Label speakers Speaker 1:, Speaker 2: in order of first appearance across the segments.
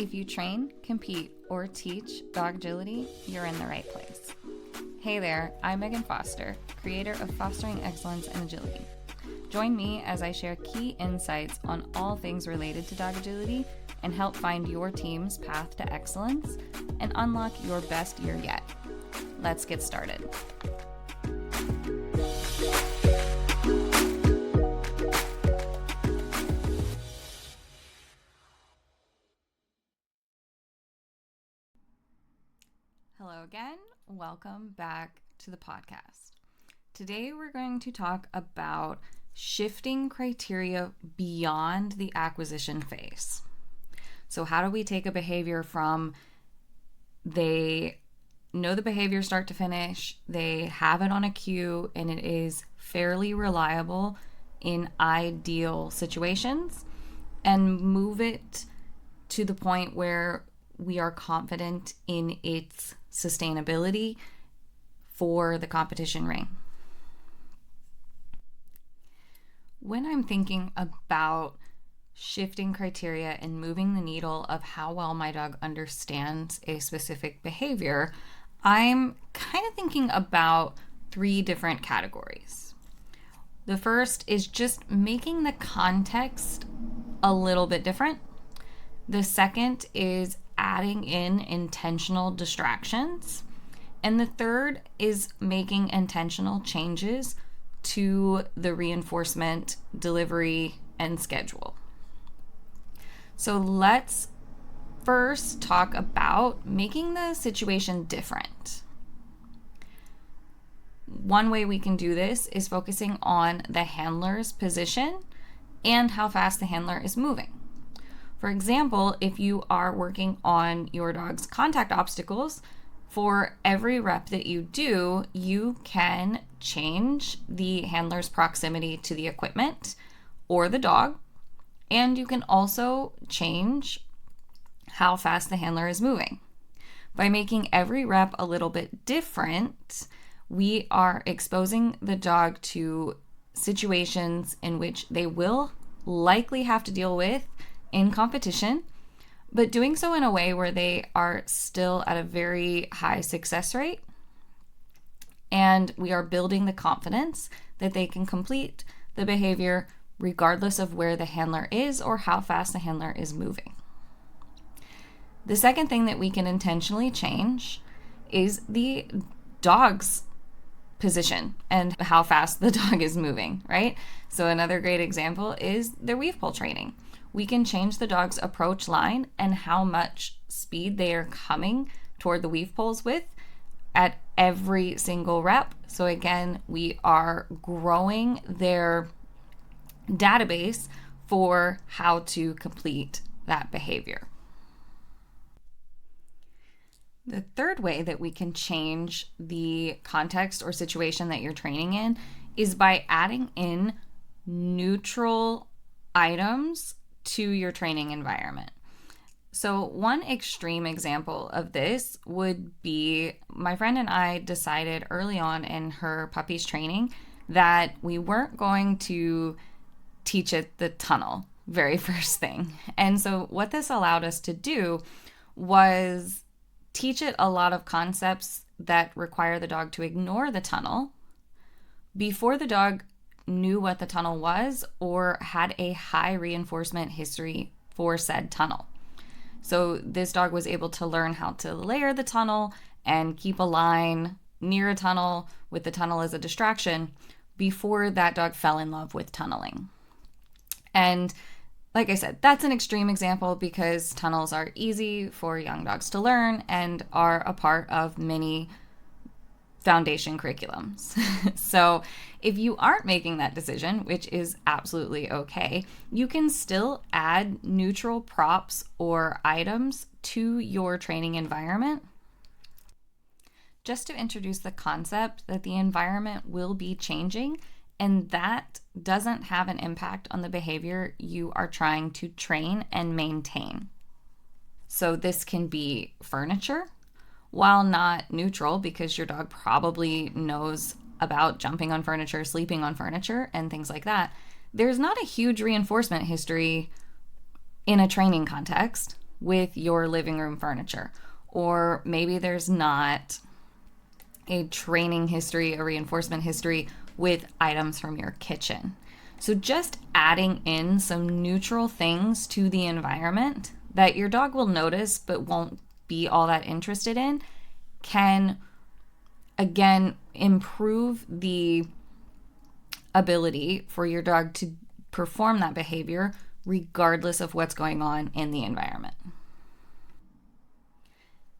Speaker 1: If you train, compete, or teach dog agility, you're in the right place. Hey there, I'm Megan Foster, creator of Fostering Excellence and Agility. Join me as I share key insights on all things related to dog agility and help find your team's path to excellence and unlock your best year yet. Let's get started. Hello again. Welcome back to the podcast. Today we're going to talk about shifting criteria beyond the acquisition phase. So how do we take a behavior from they know the behavior start to finish, they have it on a cue, and it is fairly reliable in ideal situations, and move it to the point where we are confident in its sustainability for the competition ring. When I'm thinking about shifting criteria and moving the needle of how well my dog understands a specific behavior, I'm kind of thinking about three different categories. The first is just making the context a little bit different. The second is adding in intentional distractions. And the third is making intentional changes to the reinforcement, delivery, and schedule. So let's first talk about making the situation different. One way we can do this is focusing on the handler's position and how fast the handler is moving. For example, if you are working on your dog's contact obstacles, for every rep that you do, you can change the handler's proximity to the equipment or the dog, and you can also change how fast the handler is moving. By making every rep a little bit different, we are exposing the dog to situations in which they will likely have to deal with in competition, but doing so in a way where they are still at a very high success rate. And we are building the confidence that they can complete the behavior regardless of where the handler is or how fast the handler is moving. The second thing that we can intentionally change is the dog's position and how fast the dog is moving, right? So another great example is the weave pull training. We can change the dog's approach line and how much speed they are coming toward the weave pulls with at every single rep. So again, we are growing their database for how to complete that behavior. The third way that we can change the context or situation that you're training in is by adding in neutral items to your training environment. So one extreme example of this would be my friend and I decided early on in her puppy's training that we weren't going to teach it the tunnel very first thing. And so what this allowed us to do was teach it a lot of concepts that require the dog to ignore the tunnel before the dog knew what the tunnel was or had a high reinforcement history for said tunnel. So this dog was able to learn how to layer the tunnel and keep a line near a tunnel with the tunnel as a distraction before that dog fell in love with tunneling. And like I said, that's an extreme example because tunnels are easy for young dogs to learn and are a part of many foundation curriculums. So if you aren't making that decision, which is absolutely okay, you can still add neutral props or items to your training environment just to introduce the concept that the environment will be changing and that doesn't have an impact on the behavior you are trying to train and maintain. So this can be furniture. While not neutral, because your dog probably knows about jumping on furniture, sleeping on furniture, and things like that, there's not a huge reinforcement history in a training context. with your living room furniture, or maybe there's not a training history, a reinforcement history with items from your kitchen. So just adding in some neutral things to the environment that your dog will notice but won't be all that interested in can, again, improve the ability for your dog to perform that behavior regardless of what's going on in the environment.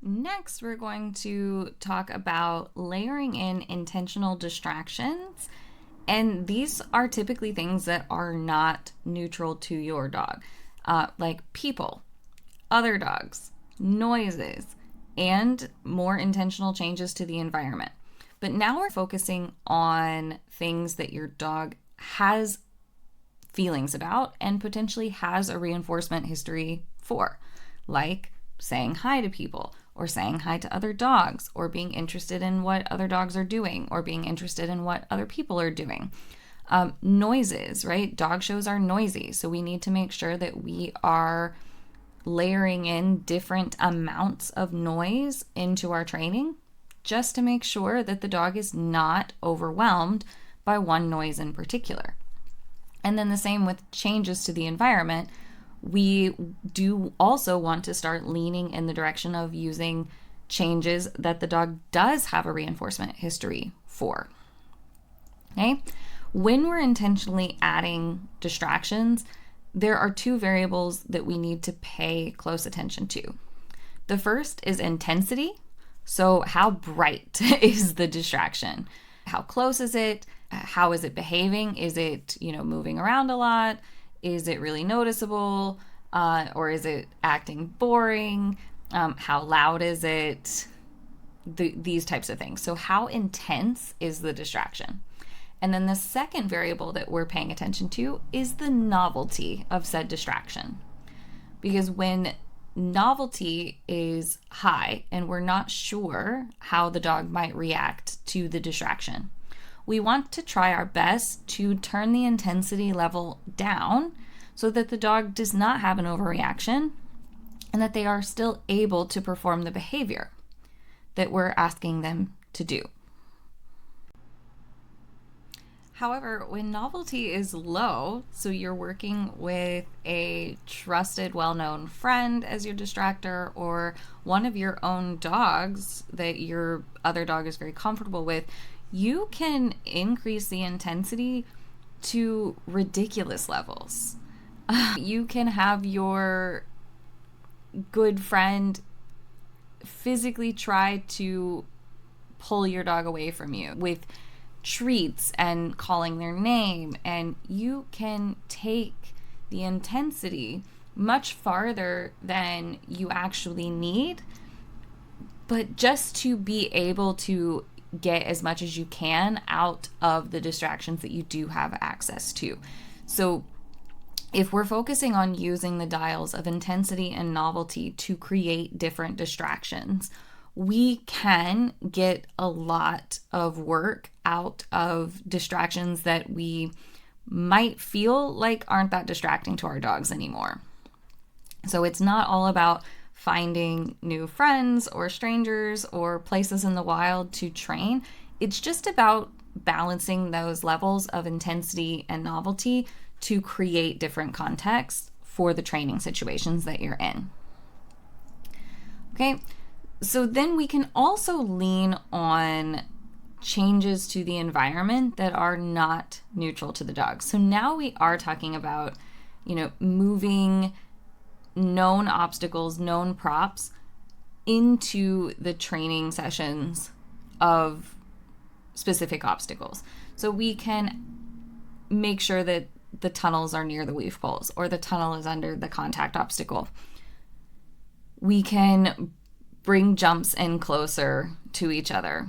Speaker 1: Next, we're going to talk about layering in intentional distractions. And these are typically things that are not neutral to your dog, like people, other dogs, noises, and more intentional changes to the environment. But now we're focusing on things that your dog has feelings about and potentially has a reinforcement history for, like saying hi to people, or saying hi to other dogs, or being interested in what other dogs are doing, or being interested in what other people are doing. Noises, right? Dog shows are noisy, so we need to make sure that we are layering in different amounts of noise into our training, just to make sure that the dog is not overwhelmed by one noise in particular. And then the same with changes to the environment. We do also want to start leaning in the direction of using changes that the dog does have a reinforcement history for. Okay? When we're intentionally adding distractions, there are two variables that we need to pay close attention to. The first is intensity. So how bright is the distraction? How close is it? How is it behaving? Is it, moving around a lot? Is it really noticeable? Or is it acting boring? How loud is it? These types of things. So how intense is the distraction? And then the second variable that we're paying attention to is the novelty of said distraction. Because when novelty is high and we're not sure how the dog might react to the distraction, we want to try our best to turn the intensity level down so that the dog does not have an overreaction and that they are still able to perform the behavior that we're asking them to do. However, when novelty is low, so you're working with a trusted, well-known friend as your distractor, or one of your own dogs that your other dog is very comfortable with, you can increase the intensity to ridiculous levels. You can have your good friend physically try to pull your dog away from you with treats and calling their name, and you can take the intensity much farther than you actually need, but just to be able to get as much as you can out of the distractions that you do have access to. So if we're focusing on using the dials of intensity and novelty to create different distractions, we can get a lot of work out of distractions that we might feel like aren't that distracting to our dogs anymore. So it's not all about finding new friends or strangers or places in the wild to train. It's just about balancing those levels of intensity and novelty to create different contexts for the training situations that you're in. Okay. So then we can also lean on changes to the environment that are not neutral to the dog. So now we are talking about, moving known obstacles, known props into the training sessions of specific obstacles. So we can make sure that the tunnels are near the weave poles, or the tunnel is under the contact obstacle. We can bring jumps in closer to each other,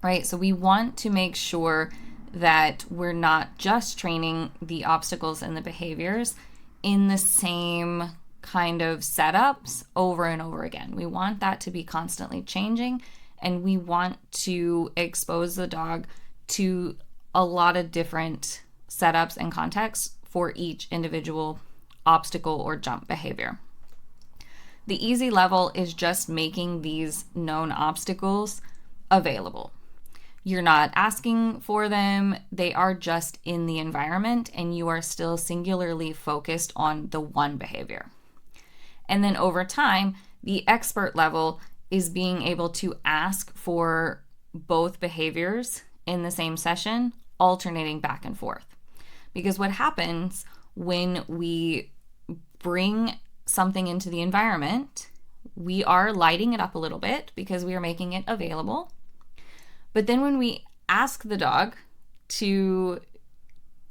Speaker 1: right? So we want to make sure that we're not just training the obstacles and the behaviors in the same kind of setups over and over again. We want that to be constantly changing, and we want to expose the dog to a lot of different setups and contexts for each individual obstacle or jump behavior. The easy level is just making these known obstacles available. You're not asking for them, they are just in the environment, and you are still singularly focused on the one behavior. And then over time, the expert level is being able to ask for both behaviors in the same session, alternating back and forth. Because what happens when we bring something into the environment, we are lighting it up a little bit because we are making it available. But then when we ask the dog to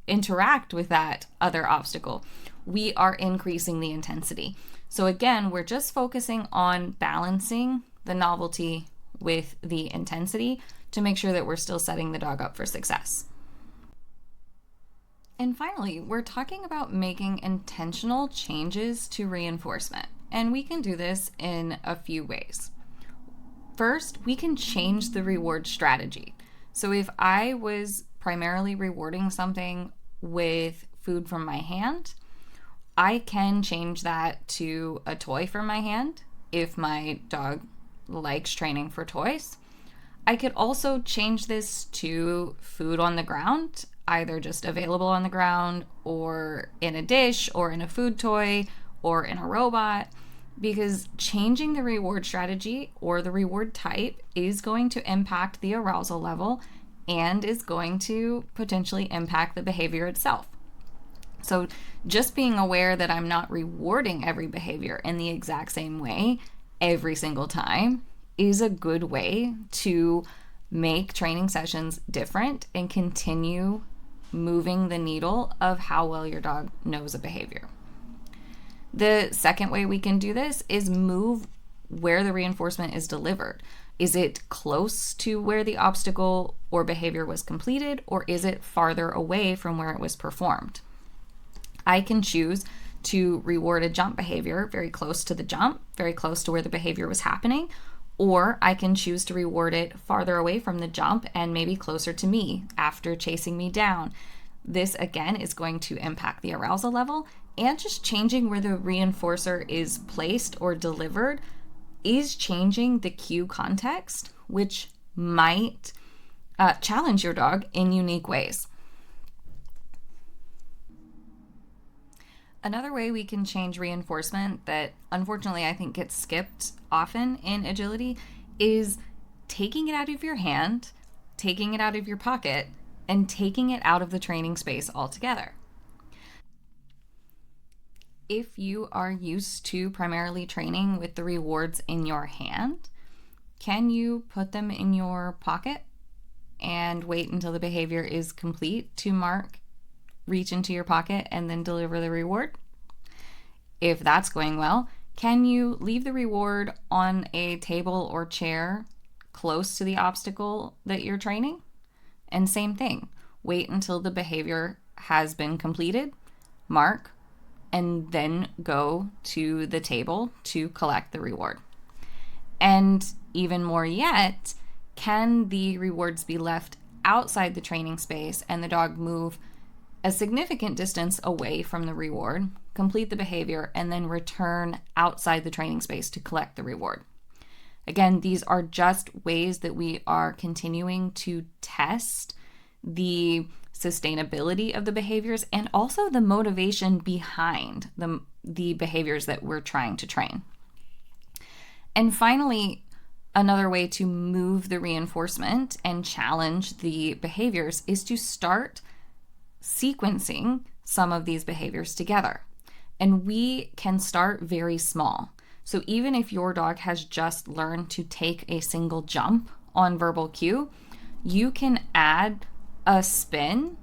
Speaker 1: interact with that other obstacle, we are increasing the intensity. So again, we're just focusing on balancing the novelty with the intensity to make sure that we're still setting the dog up for success. And finally, we're talking about making intentional changes to reinforcement. And we can do this in a few ways. First, we can change the reward strategy. So if I was primarily rewarding something with food from my hand, I can change that to a toy from my hand if my dog likes training for toys. I could also change this to food on the ground, either just available on the ground or in a dish or in a food toy or in a robot, because changing the reward strategy or the reward type is going to impact the arousal level and is going to potentially impact the behavior itself. So just being aware that I'm not rewarding every behavior in the exact same way every single time is a good way to make training sessions different and continue moving the needle of how well your dog knows a behavior. The second way we can do this is move where the reinforcement is delivered. Is it close to where the obstacle or behavior was completed, or is it farther away from where it was performed? I can choose to reward a jump behavior very close to the jump, very close to where the behavior was happening, or I can choose to reward it farther away from the jump and maybe closer to me after chasing me down. This again is going to impact the arousal level, and just changing where the reinforcer is placed or delivered is changing the cue context, which might challenge your dog in unique ways. Another way we can change reinforcement that unfortunately I think gets skipped often in agility is taking it out of your hand, taking it out of your pocket, and taking it out of the training space altogether. If you are used to primarily training with the rewards in your hand, can you put them in your pocket and wait until the behavior is complete to mark, reach into your pocket, and then deliver the reward? If that's going well, can you leave the reward on a table or chair close to the obstacle that you're training? And same thing, wait until the behavior has been completed, mark, and then go to the table to collect the reward. And even more yet, can the rewards be left outside the training space and the dog move a significant distance away from the reward, complete the behavior, and then return outside the training space to collect the reward? Again, these are just ways that we are continuing to test the sustainability of the behaviors and also the motivation behind the behaviors that we're trying to train. And finally, another way to move the reinforcement and challenge the behaviors is to start sequencing some of these behaviors together. And we can start very small. So even if your dog has just learned to take a single jump on verbal cue, you can add a spin,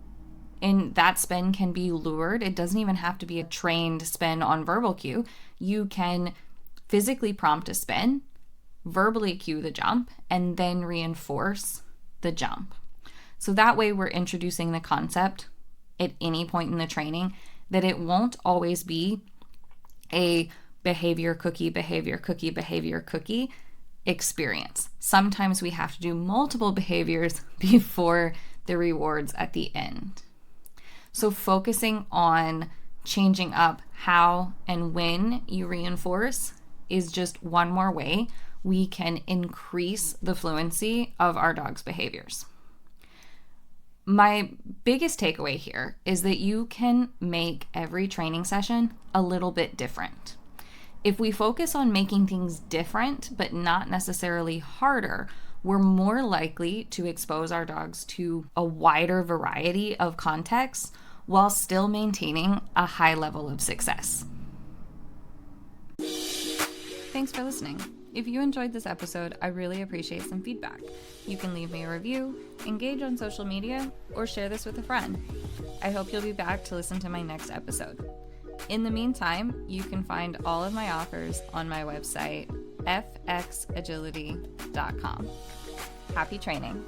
Speaker 1: and that spin can be lured. It doesn't even have to be a trained spin on verbal cue. You can physically prompt a spin, verbally cue the jump, and then reinforce the jump. So that way we're introducing the concept at any point in the training that it won't always be a behavior cookie, behavior cookie, behavior cookie experience. Sometimes we have to do multiple behaviors before the rewards at the end. So focusing on changing up how and when you reinforce is just one more way we can increase the fluency of our dog's behaviors. My biggest takeaway here is that you can make every training session a little bit different. If we focus on making things different, but not necessarily harder, we're more likely to expose our dogs to a wider variety of contexts while still maintaining a high level of success. Thanks for listening. If you enjoyed this episode, I really appreciate some feedback. You can leave me a review, engage on social media, or share this with a friend. I hope you'll be back to listen to my next episode. In the meantime, you can find all of my offers on my website, fxagility.com. Happy training.